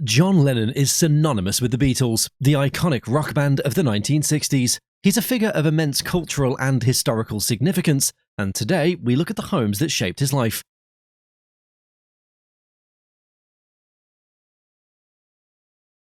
John Lennon is synonymous with the Beatles, the iconic rock band of the 1960s. He's a figure of immense cultural and historical significance, and today we look at the homes that shaped his life.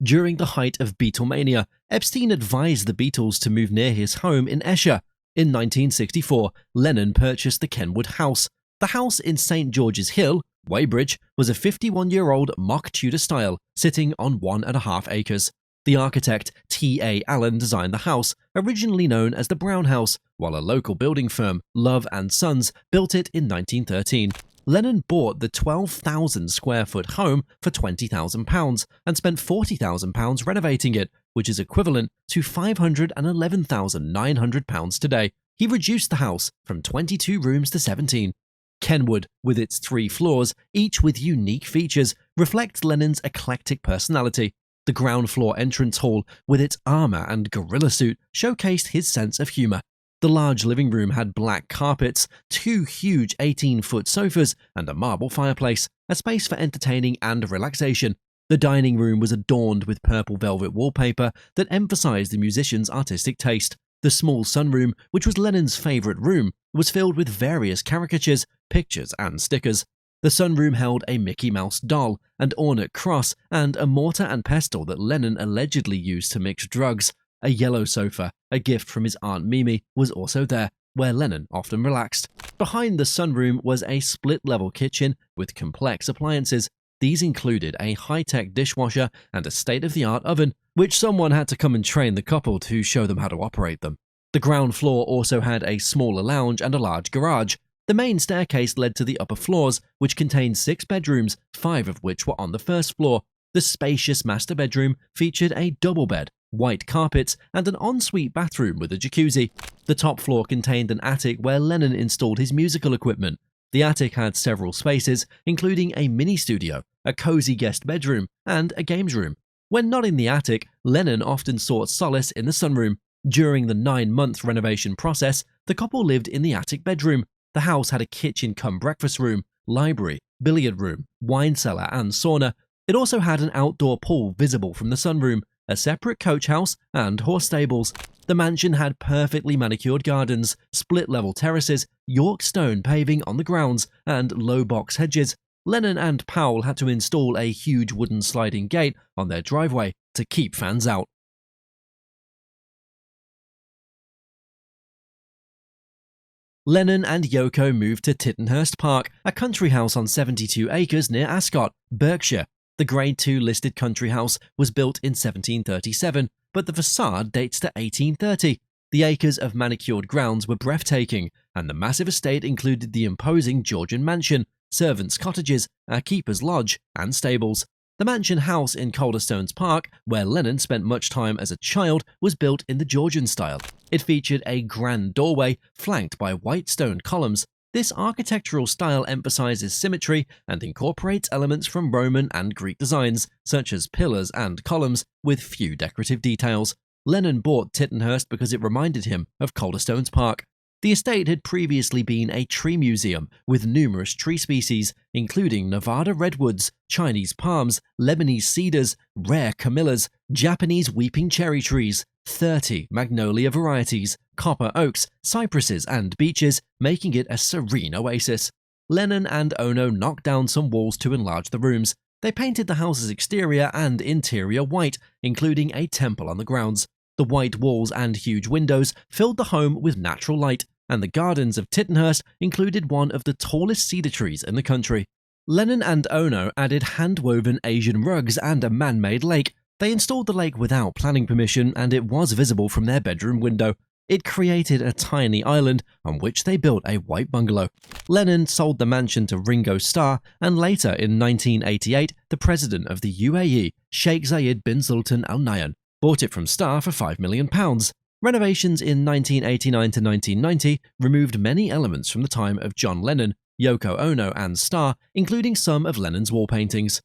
During the height of Beatlemania, Epstein advised the Beatles to move near his home in Esher. In 1964, Lennon purchased the Kenwood house. The house in St. George's Hill, Weybridge, was a 51-year-old mock Tudor style, sitting on 1.5 acres. The architect T.A. Allen designed the house, originally known as the Brown House, while a local building firm, Love & Sons, built it in 1913. Lennon bought the 12,000-square-foot home for £20,000 and spent £40,000 renovating it, which is equivalent to £511,900 today. He reduced the house from 22 rooms to 17. Kenwood, with its 3 floors, each with unique features, reflects Lennon's eclectic personality. The ground floor entrance hall, with its armor and gorilla suit, showcased his sense of humor. The large living room had black carpets, 2 huge 18-foot sofas, and a marble fireplace, a space for entertaining and relaxation. The dining room was adorned with purple velvet wallpaper that emphasized the musician's artistic taste. The small sunroom, which was Lennon's favorite room, was filled with various caricatures, pictures, and stickers. The sunroom held a Mickey Mouse doll, an ornate cross, and a mortar and pestle that Lennon allegedly used to mix drugs. A yellow sofa, a gift from his Aunt Mimi, was also there, where Lennon often relaxed. Behind the sunroom was a split-level kitchen with complex appliances. These included a high-tech dishwasher and a state-of-the-art oven, which someone had to come and train the couple to show them how to operate them. The ground floor also had a smaller lounge and a large garage. The main staircase led to the upper floors, which contained 6 bedrooms, 5 of which were on the first floor. The spacious master bedroom featured a double bed, white carpets, and an ensuite bathroom with a jacuzzi. The top floor contained an attic where Lennon installed his musical equipment. The attic had several spaces, including a mini studio, a cozy guest bedroom, and a games room. When not in the attic, Lennon often sought solace in the sunroom. During the 9-month renovation process, the couple lived in the attic bedroom. The house had a kitchen-cum-breakfast room, library, billiard room, wine cellar, and sauna. It also had an outdoor pool visible from the sunroom, a separate coach house, and horse stables. The mansion had perfectly manicured gardens, split-level terraces, York stone paving on the grounds, and low box hedges. Lennon and Powell had to install a huge wooden sliding gate on their driveway to keep fans out. Lennon and Yoko moved to Tittenhurst Park, a country house on 72 acres near Ascot, Berkshire. The Grade II listed country house was built in 1737, but the facade dates to 1830. The acres of manicured grounds were breathtaking, and the massive estate included the imposing Georgian mansion, servants' cottages, a keeper's lodge, and stables. The mansion house in Tittenhurst Park, where Lennon spent much time as a child, was built in the Georgian style. It featured a grand doorway flanked by white stone columns. This architectural style emphasizes symmetry and incorporates elements from Roman and Greek designs, such as pillars and columns, with few decorative details. Lennon bought Tittenhurst because it reminded him of Tittenhurst Park. The estate had previously been a tree museum with numerous tree species, including Nevada redwoods, Chinese palms, Lebanese cedars, rare camellias, Japanese weeping cherry trees, 30 magnolia varieties, copper oaks, cypresses, and beeches, making it a serene oasis. Lennon and Ono knocked down some walls to enlarge the rooms. They painted the house's exterior and interior white, including a temple on the grounds. The white walls and huge windows filled the home with natural light, and the gardens of Tittenhurst included one of the tallest cedar trees in the country. Lennon and Ono added hand-woven Asian rugs and a man-made lake. They installed the lake without planning permission, and it was visible from their bedroom window. It created a tiny island on which they built a white bungalow. Lennon sold the mansion to Ringo Starr, and later in 1988, the president of the UAE, Sheikh Zayed bin Sultan Al Nahyan, bought it from Starr for £5 million. Renovations in 1989 to 1990 removed many elements from the time of John Lennon, Yoko Ono, and Starr, including some of Lennon's wall paintings.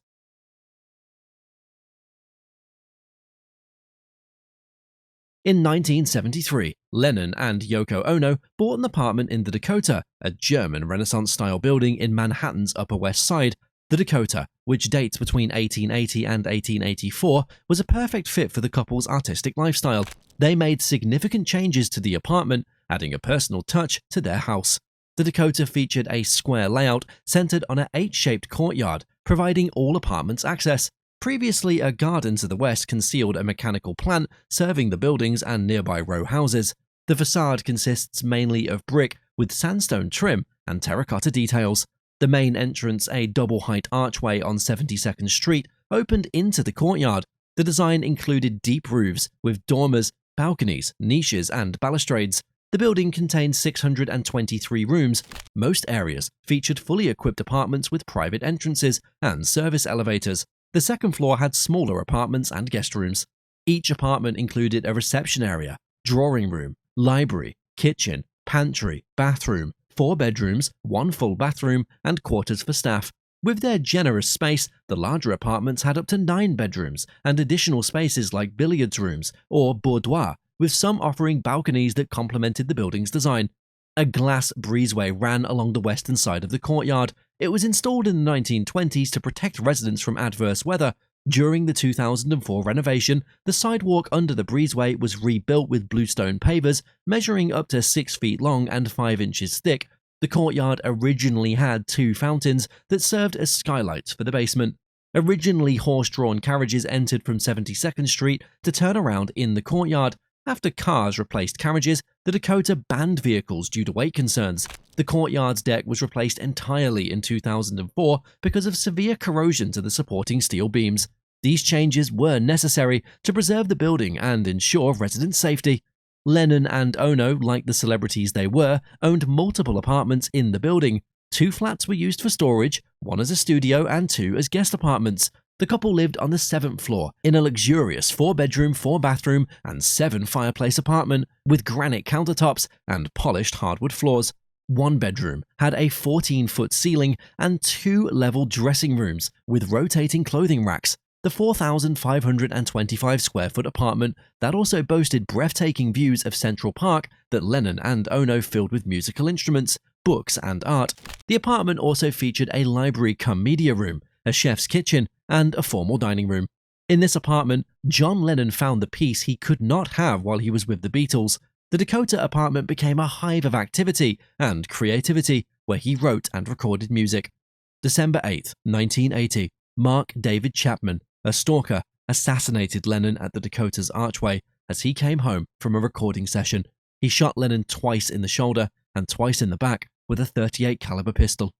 In 1973, Lennon and Yoko Ono bought an apartment in the Dakota, a German Renaissance-style building in Manhattan's Upper West Side. The Dakota which dates between 1880 and 1884, was a perfect fit for the couple's artistic lifestyle. They made significant changes to the apartment, adding a personal touch to their house. The Dakota featured a square layout centered on an H-shaped courtyard, providing all apartments access. Previously, a garden to the west concealed a mechanical plant serving the buildings and nearby row houses. The facade consists mainly of brick with sandstone trim and terracotta details. The main entrance, a double-height archway on 72nd Street, opened into the courtyard. The design included deep roofs with dormers, balconies, niches, and balustrades. The building contained 623 rooms. Most areas featured fully equipped apartments with private entrances and service elevators. The second floor had smaller apartments and guest rooms. Each apartment included a reception area, drawing room, library, kitchen, pantry, bathroom, 4 bedrooms, 1 full bathroom, and quarters for staff. With their generous space, the larger apartments had up to 9 bedrooms and additional spaces like billiards rooms or boudoir, with some offering balconies that complemented the building's design. A glass breezeway ran along the western side of the courtyard. It was installed in the 1920s to protect residents from adverse weather. During the 2004 renovation, the sidewalk under the breezeway was rebuilt with bluestone pavers, measuring up to 6 feet long and 5 inches thick. The courtyard originally had 2 fountains that served as skylights for the basement. Originally, horse-drawn carriages entered from 72nd Street to turn around in the courtyard. After cars replaced carriages, the Dakota banned vehicles due to weight concerns. The courtyard's deck was replaced entirely in 2004 because of severe corrosion to the supporting steel beams. These changes were necessary to preserve the building and ensure resident safety. Lennon and Ono, like the celebrities they were, owned multiple apartments in the building. 2 flats were used for storage, 1 as a studio and 2 as guest apartments. The couple lived on the 7th floor in a luxurious 4-bedroom, 4-bathroom, and 7-fireplace apartment with granite countertops and polished hardwood floors. 1 bedroom had a 14-foot ceiling and 2 level dressing rooms with rotating clothing racks. The 4,525 square foot apartment that also boasted breathtaking views of Central Park that Lennon and Ono filled with musical instruments, books, and art. The apartment also featured a library cum media room, a chef's kitchen, and a formal dining room. In this apartment, John Lennon found the peace he could not have while he was with the Beatles. The Dakota apartment became a hive of activity and creativity where he wrote and recorded music. December 8, 1980, Mark David Chapman, a stalker, assassinated Lennon at the Dakota's archway as he came home from a recording session. He shot Lennon twice in the shoulder and twice in the back with a .38 caliber pistol.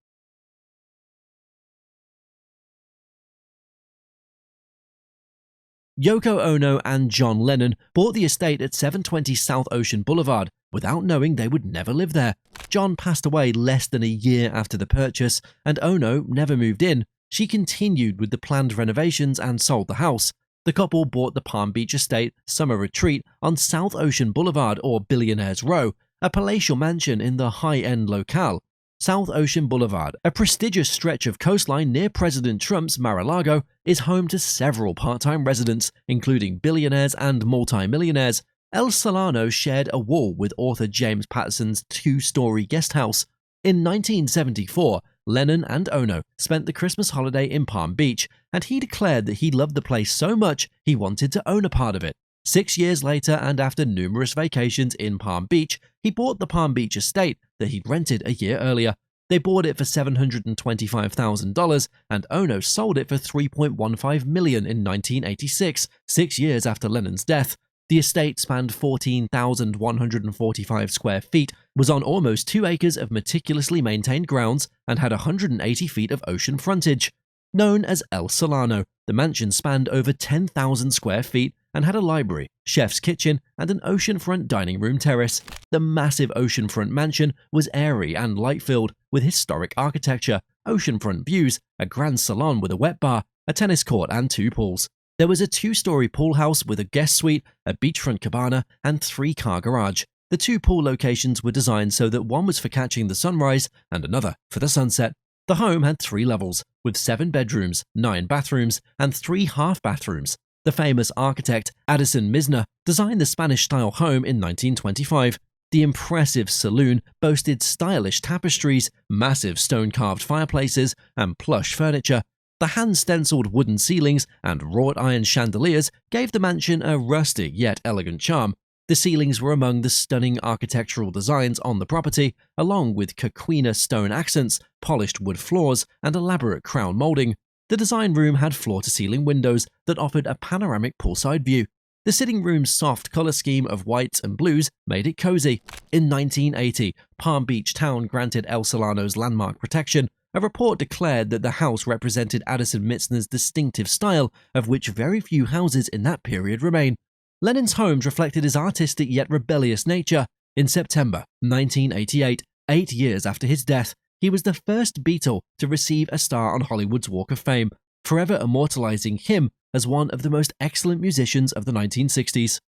Yoko Ono and John Lennon bought the estate at 720 South Ocean Boulevard without knowing they would never live there. John passed away less than a year after the purchase, and Ono never moved in. She continued with the planned renovations and sold the house. The couple bought the Palm Beach Estate Summer Retreat on South Ocean Boulevard, or Billionaires Row, a palatial mansion in the high-end locale. South Ocean Boulevard, a prestigious stretch of coastline near President Trump's Mar-a-Lago, is home to several part-time residents, including billionaires and multi-millionaires. El Solano shared a wall with author James Patterson's 2-story guest house. In 1974, Lennon and Ono spent the Christmas holiday in Palm Beach, and he declared that he loved the place so much he wanted to own a part of it. 6 years later, and after numerous vacations in Palm Beach, he bought the Palm Beach estate that he'd rented a year earlier. They bought it for $725,000, and Ono sold it for $3.15 million in 1986, 6 years after Lennon's death. The estate spanned 14,145 square feet, was on almost 2 acres of meticulously maintained grounds, and had 180 feet of ocean frontage. Known as El Solano, the mansion spanned over 10,000 square feet and had a library, chef's kitchen, and an oceanfront dining room terrace. The massive oceanfront mansion was airy and light-filled, with historic architecture, oceanfront views, a grand salon with a wet bar, a tennis court, and 2 pools. There was a 2-story pool house with a guest suite, a beachfront cabana, and 3-car garage. The 2 pool locations were designed so that one was for catching the sunrise and another for the sunset. The home had 3 levels, with 7 bedrooms, 9 bathrooms, and 3 half-bathrooms. The famous architect Addison Misner designed the Spanish-style home in 1925. The impressive saloon boasted stylish tapestries, massive stone-carved fireplaces, and plush furniture. The hand-stenciled wooden ceilings and wrought iron chandeliers gave the mansion a rustic yet elegant charm. The ceilings were among the stunning architectural designs on the property, along with coquina stone accents, polished wood floors, and elaborate crown molding. The design room had floor-to-ceiling windows that offered a panoramic poolside view. The sitting room's soft color scheme of whites and blues made it cozy. In 1980, Palm Beach Town granted El Solano's landmark protection. A report declared that the house represented Addison Mitzner's distinctive style, of which very few houses in that period remain. Lennon's homes reflected his artistic yet rebellious nature. In September 1988, 8 years after his death, he was the first Beatle to receive a star on Hollywood's Walk of Fame, forever immortalizing him as one of the most excellent musicians of the 1960s.